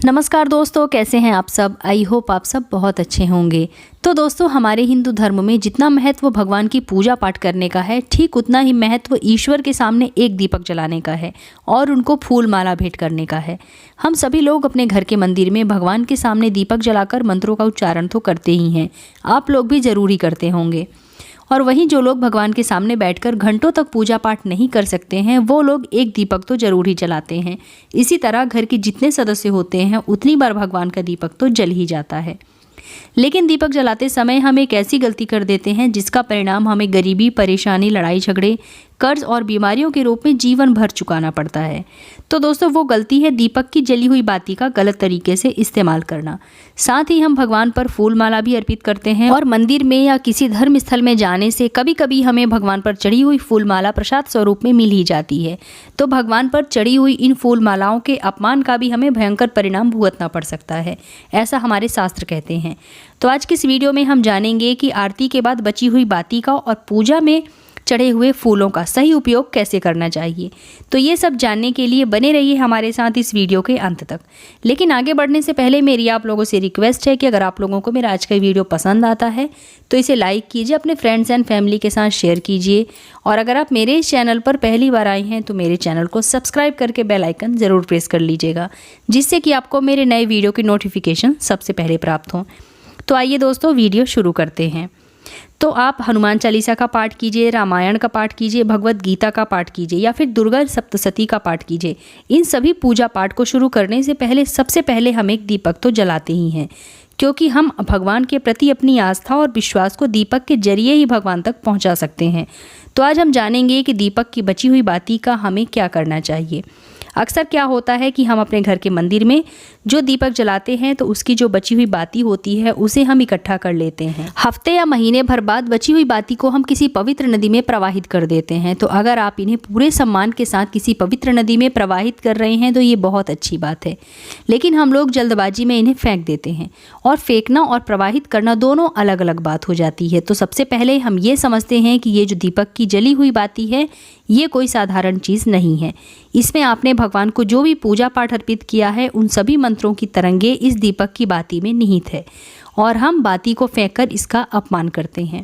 नमस्कार दोस्तों, कैसे हैं आप सब। आई होप आप सब बहुत अच्छे होंगे। तो दोस्तों, हमारे हिंदू धर्म में जितना महत्व भगवान की पूजा पाठ करने का है, ठीक उतना ही महत्व ईश्वर के सामने एक दीपक जलाने का है और उनको फूल माला भेंट करने का है। हम सभी लोग अपने घर के मंदिर में भगवान के सामने दीपक जलाकर मंत्रों का उच्चारण तो करते ही हैं। आप लोग भी ज़रूरी करते होंगे। और वहीं जो लोग भगवान के सामने बैठकर घंटों तक पूजा पाठ नहीं कर सकते हैं, वो लोग एक दीपक तो जरूर ही जलाते हैं। इसी तरह घर के जितने सदस्य होते हैं, उतनी बार भगवान का दीपक तो जल ही जाता है। लेकिन दीपक जलाते समय हम एक ऐसी गलती कर देते हैं जिसका परिणाम हमें गरीबी, परेशानी, लड़ाई झगड़े, कर्ज और बीमारियों के रूप में जीवन भर चुकाना पड़ता है। तो दोस्तों, वो गलती है दीपक की जली हुई बाती का गलत तरीके से इस्तेमाल करना। साथ ही हम भगवान पर फूल माला भी अर्पित करते हैं और मंदिर में या किसी धर्म स्थल में जाने से कभी कभी हमें भगवान पर चढ़ी हुई फूल माला प्रसाद स्वरूप में मिल ही जाती है। तो भगवान पर चढ़ी हुई इन फूल मालाओं के अपमान का भी हमें भयंकर परिणाम भुगतना पड़ सकता है, ऐसा हमारे शास्त्र कहते हैं। तो आज की इस वीडियो में हम जानेंगे कि आरती के बाद बची हुई बाती का और पूजा में चढ़े हुए फूलों का सही उपयोग कैसे करना चाहिए। तो ये सब जानने के लिए बने रहिए हमारे साथ इस वीडियो के अंत तक। लेकिन आगे बढ़ने से पहले मेरी आप लोगों से रिक्वेस्ट है कि अगर आप लोगों को मेरा आज का वीडियो पसंद आता है तो इसे लाइक कीजिए, अपने फ्रेंड्स एंड फैमिली के साथ शेयर कीजिए। और अगर आप मेरे इस चैनल पर पहली बार आए हैं तो मेरे चैनल को सब्सक्राइब करके बेल आइकन ज़रूर प्रेस कर लीजिएगा, जिससे कि आपको मेरे नए वीडियो की नोटिफिकेशन सबसे पहले प्राप्त हो। तो आइए दोस्तों, वीडियो शुरू करते हैं। तो आप हनुमान चालीसा का पाठ कीजिए, रामायण का पाठ कीजिए, भगवत गीता का पाठ कीजिए या फिर दुर्गा सप्तशती का पाठ कीजिए। इन सभी पूजा पाठ को शुरू करने से पहले सबसे पहले हम एक दीपक तो जलाते ही हैं, क्योंकि हम भगवान के प्रति अपनी आस्था और विश्वास को दीपक के जरिए ही भगवान तक पहुंचा सकते हैं। तो आज हम जानेंगे कि दीपक की बची हुई बाती का हमें क्या करना चाहिए। अक्सर क्या होता है कि हम अपने घर के मंदिर में जो दीपक जलाते हैं तो उसकी जो बची हुई बाती होती है उसे हम इकट्ठा कर लेते हैं। हफ्ते या महीने भर बाद बची हुई बाती को हम किसी पवित्र नदी में प्रवाहित कर देते हैं। तो अगर आप इन्हें पूरे सम्मान के साथ किसी पवित्र नदी में प्रवाहित कर रहे हैं तो ये बहुत अच्छी बात है। लेकिन हम लोग जल्दबाजी में इन्हें फेंक देते हैं, और फेंकना और प्रवाहित करना दोनों अलग अलग बात हो जाती है। तो सबसे पहले हम ये समझते हैं कि ये जो दीपक की जली हुई बाती है, ये कोई साधारण चीज़ नहीं है। इसमें आपने भगवान को जो भी पूजा पाठ अर्पित किया है, उन सभी मंत्रों की तरंगे इस दीपक की बाती में निहित है, और हम बाती को फेंककर इसका अपमान करते हैं,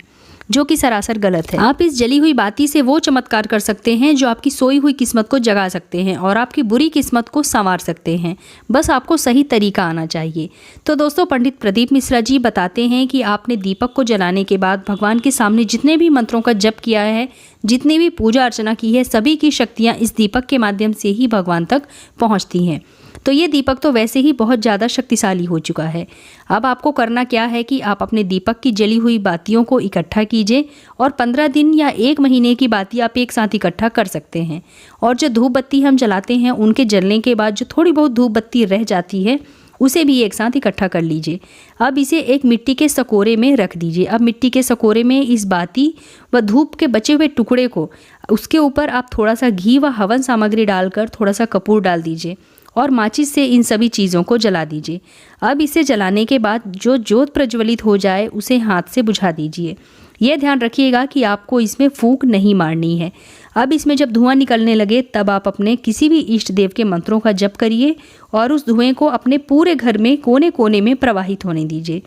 जो कि सरासर गलत है। आप इस जली हुई बाती से वो चमत्कार कर सकते हैं जो आपकी सोई हुई किस्मत को जगा सकते हैं और आपकी बुरी किस्मत को संवार सकते हैं। बस आपको सही तरीका आना चाहिए। तो दोस्तों, पंडित प्रदीप मिश्रा जी बताते हैं कि आपने दीपक को जलाने के बाद भगवान के सामने जितने भी मंत्रों का जप किया है, जितनी भी पूजा अर्चना की है, सभी की शक्तियाँ इस दीपक के माध्यम से ही भगवान तक पहुँचती हैं। तो ये दीपक तो वैसे ही बहुत ज़्यादा शक्तिशाली हो चुका है। अब आपको करना क्या है कि आप अपने दीपक की जली हुई बातियों को इकट्ठा कीजिए, और 15 दिन या 1 महीने की बाती आप एक साथ इकट्ठा कर सकते हैं। और जो धूप बत्ती हम जलाते हैं, उनके जलने के बाद जो थोड़ी बहुत धूप बत्ती रह जाती है, उसे भी एक साथ इकट्ठा कर लीजिए। अब इसे एक मिट्टी के सकोरे में रख दीजिए। अब मिट्टी के सकोरे में इस बाती व धूप के बचे हुए टुकड़े को, उसके ऊपर आप थोड़ा सा घी व हवन सामग्री डालकर थोड़ा सा कपूर डाल दीजिए और माचिस से इन सभी चीज़ों को जला दीजिए। अब इसे जलाने के बाद जो ज्योत प्रज्वलित हो जाए उसे हाथ से बुझा दीजिए। यह ध्यान रखिएगा कि आपको इसमें फूंक नहीं मारनी है। अब इसमें जब धुआं निकलने लगे तब आप अपने किसी भी इष्ट देव के मंत्रों का जप करिए और उस धुएं को अपने पूरे घर में कोने कोने में प्रवाहित होने दीजिए।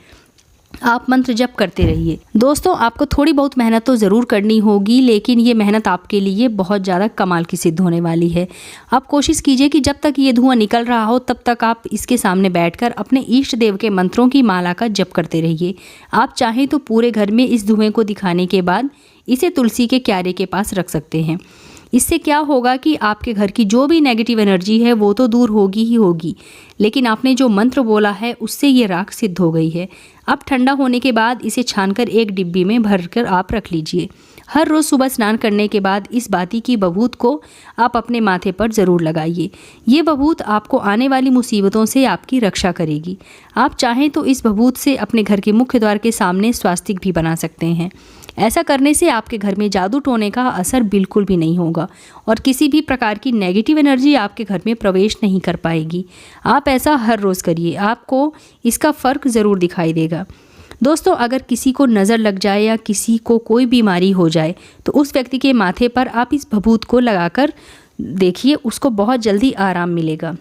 आप मंत्र जप करते रहिए। दोस्तों, आपको थोड़ी बहुत मेहनत तो ज़रूर करनी होगी, लेकिन ये मेहनत आपके लिए बहुत ज़्यादा कमाल की सिद्ध होने वाली है। आप कोशिश कीजिए कि जब तक ये धुआं निकल रहा हो तब तक आप इसके सामने बैठकर अपने इष्ट देव के मंत्रों की माला का जप करते रहिए। आप चाहें तो पूरे घर में इस धुएं को दिखाने के बाद इसे तुलसी के क्यारे के पास रख सकते हैं। इससे क्या होगा कि आपके घर की जो भी नेगेटिव एनर्जी है वो तो दूर होगी ही होगी, लेकिन आपने जो मंत्र बोला है उससे ये राख सिद्ध हो गई है। अब ठंडा होने के बाद इसे छानकर एक डिब्बी में भरकर आप रख लीजिए। हर रोज़ सुबह स्नान करने के बाद इस बाती की बभूत को आप अपने माथे पर ज़रूर लगाइए। ये बभूत आपको आने वाली मुसीबतों से आपकी रक्षा करेगी। आप चाहें तो इस बभूत से अपने घर के मुख्य द्वार के सामने स्वास्तिक भी बना सकते हैं। ऐसा करने से आपके घर में जादू टोने का असर बिल्कुल भी नहीं होगा और किसी भी प्रकार की नेगेटिव एनर्जी आपके घर में प्रवेश नहीं कर पाएगी। आप ऐसा हर रोज़ करिए, आपको इसका फ़र्क ज़रूर दिखाई देगा। दोस्तों, अगर किसी को नज़र लग जाए या किसी को कोई बीमारी हो जाए तो उस व्यक्ति के माथे पर आप इस भभूत को लगाकर देखिए, उसको बहुत जल्दी आराम मिलेगा।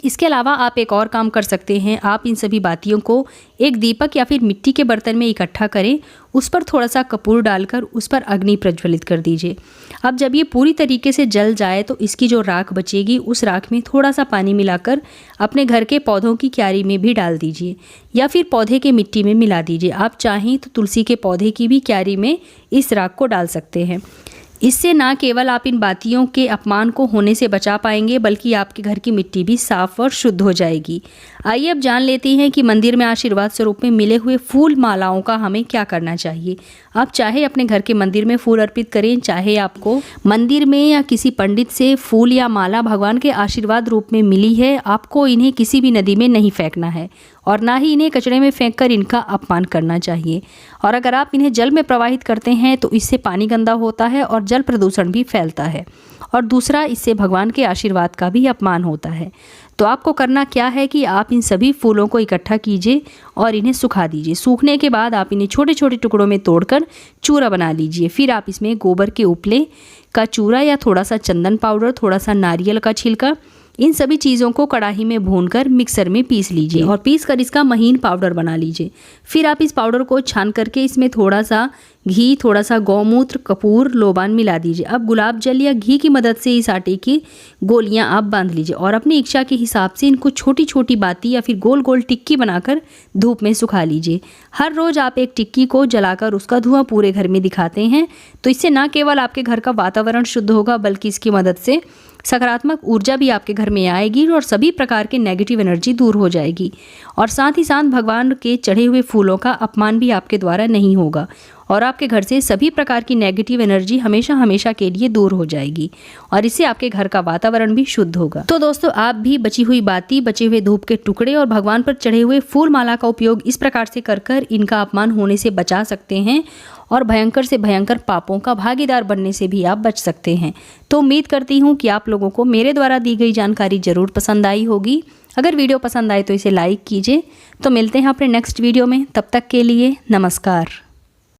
इसके अलावा आप एक और काम कर सकते हैं। आप इन सभी बातियों को एक दीपक या फिर मिट्टी के बर्तन में इकट्ठा करें, उस पर थोड़ा सा कपूर डालकर उस पर अग्नि प्रज्वलित कर दीजिए। अब जब ये पूरी तरीके से जल जाए तो इसकी जो राख बचेगी उस राख में थोड़ा सा पानी मिलाकर अपने घर के पौधों की क्यारी में भी डाल दीजिए या फिर पौधे के मिट्टी में मिला दीजिए। आप चाहें तो तुलसी के पौधे की भी क्यारी में इस राख को डाल सकते हैं। इससे ना केवल आप इन बातियों के अपमान को होने से बचा पाएंगे बल्कि आपके घर की मिट्टी भी साफ और शुद्ध हो जाएगी। आइए अब जान लेते हैं कि मंदिर में आशीर्वाद स्वरूप में मिले हुए फूल मालाओं का हमें क्या करना चाहिए। आप चाहे अपने घर के मंदिर में फूल अर्पित करें, चाहे आपको मंदिर में या किसी पंडित से फूल या माला भगवान के आशीर्वाद रूप में मिली है, आपको इन्हें किसी भी नदी में नहीं फेंकना है और ना ही इन्हें कचरे में फेंककर इनका अपमान करना चाहिए। और अगर आप इन्हें जल में प्रवाहित करते हैं तो इससे पानी गंदा होता है और जल प्रदूषण भी फैलता है, और दूसरा इससे भगवान के आशीर्वाद का भी अपमान होता है। तो आपको करना क्या है कि आप इन सभी फूलों को इकट्ठा कीजिए और इन्हें सुखा दीजिए। सूखने के बाद आप इन्हें छोटे छोटे टुकड़ों में तोड़कर चूरा बना लीजिए। फिर आप इसमें गोबर के उपले का चूरा या थोड़ा सा चंदन पाउडर, थोड़ा सा नारियल का छिलका, इन सभी चीज़ों को कढ़ाई में भूनकर मिक्सर में पीस लीजिए और पीस कर इसका महीन पाउडर बना लीजिए। फिर आप इस पाउडर को छान करके इसमें थोड़ा सा घी, थोड़ा सा गौमूत्र, कपूर, लोबान मिला दीजिए। अब गुलाब जल या घी की मदद से इस आटे की गोलियां आप बांध लीजिए और अपनी इच्छा के हिसाब से इनको छोटी छोटी बाती या फिर गोल गोल टिक्की बनाकर धूप में सुखा लीजिए। हर रोज़ आप एक टिक्की को जलाकर उसका धुआं पूरे घर में दिखाते हैं तो इससे न केवल आपके घर का वातावरण शुद्ध होगा बल्कि इसकी मदद से सकारात्मक ऊर्जा भी आपके घर में आएगी और सभी प्रकार के नेगेटिव एनर्जी दूर हो जाएगी। और साथ ही साथ भगवान के चढ़े हुए फूलों का अपमान भी आपके द्वारा नहीं होगा और आपके घर से सभी प्रकार की नेगेटिव एनर्जी हमेशा हमेशा के लिए दूर हो जाएगी और इससे आपके घर का वातावरण भी शुद्ध होगा। तो दोस्तों, आप भी बची हुई बाती, बचे हुए धूप के टुकड़े और भगवान पर चढ़े हुए फूल माला का उपयोग इस प्रकार से कर इनका अपमान होने से बचा सकते हैं और भयंकर से भयंकर पापों का भागीदार बनने से भी आप बच सकते हैं। तो उम्मीद करती हूँ कि आप लोगों को मेरे द्वारा दी गई जानकारी जरूर पसंद आई होगी। अगर वीडियो पसंद आए तो इसे लाइक कीजिए। तो मिलते हैं अपने नेक्स्ट वीडियो में, तब तक के लिए नमस्कार।